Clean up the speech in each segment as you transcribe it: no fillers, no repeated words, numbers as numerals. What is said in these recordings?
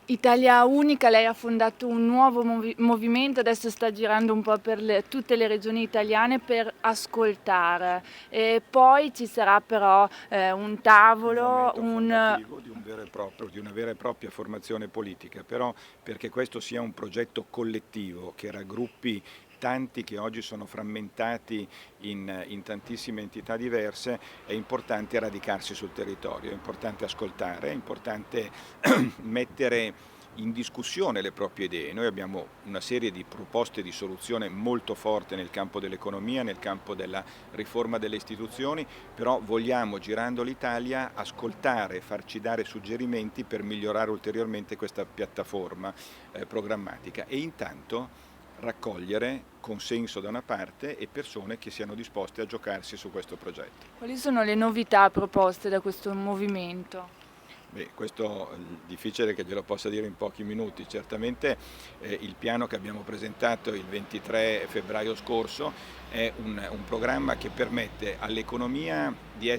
Italia Unica, lei ha fondato un nuovo movimento, adesso sta girando un po' per tutte le regioni italiane per ascoltare, e poi ci sarà però un Un tavolo, momento fondativo di di una vera e propria formazione politica, però perché questo sia un progetto collettivo che raggruppi tanti che oggi sono frammentati in tantissime entità diverse, è importante radicarsi sul territorio, è importante ascoltare, è importante mettere in discussione le proprie idee. Noi abbiamo una serie di proposte di soluzione molto forte nel campo dell'economia, nel campo della riforma delle istituzioni, però vogliamo, girando l'Italia, ascoltare, farci dare suggerimenti per migliorare ulteriormente questa piattaforma programmatica e intanto raccogliere consenso da una parte e persone che siano disposte a giocarsi su questo progetto. quali sono le novità proposte da questo movimento? Beh, questo è difficile che glielo possa dire in pochi minuti. Certamente il piano che abbiamo presentato il 23 febbraio scorso è un programma che permette all'economia di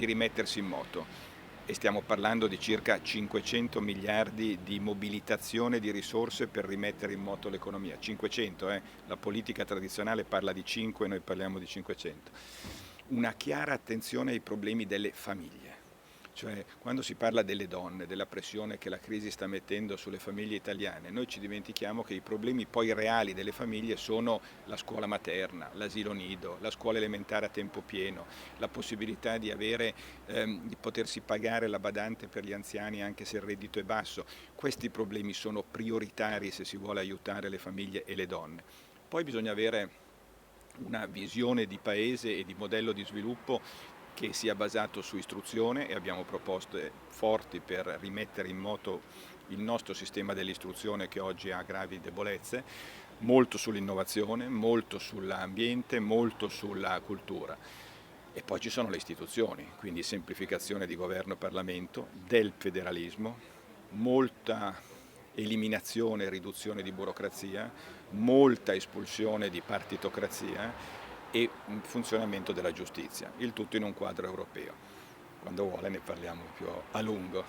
rimettersi in moto e stiamo parlando di circa 500 miliardi di mobilitazione di risorse per rimettere in moto l'economia. 500, la politica tradizionale parla di 5, noi parliamo di 500. Una chiara attenzione ai problemi delle famiglie. Cioè, quando si parla delle donne, della pressione che la crisi sta mettendo sulle famiglie italiane, noi ci dimentichiamo che i problemi poi reali delle famiglie sono la scuola materna, l'asilo nido, la scuola elementare a tempo pieno, la possibilità di potersi pagare la badante per gli anziani anche se il reddito è basso. Questi problemi sono prioritari se si vuole aiutare le famiglie e le donne. Poi bisogna avere una visione di paese e di modello di sviluppo che sia basato su istruzione e abbiamo proposte forti per rimettere in moto il nostro sistema dell'istruzione che oggi ha gravi debolezze, molto sull'innovazione, molto sull'ambiente, molto sulla cultura. E poi ci sono le istituzioni, quindi semplificazione di governo e Parlamento, del federalismo, molta eliminazione e riduzione di burocrazia, molta espulsione di partitocrazia e un funzionamento della giustizia, il tutto in un quadro europeo. Quando vuole ne parliamo più a lungo.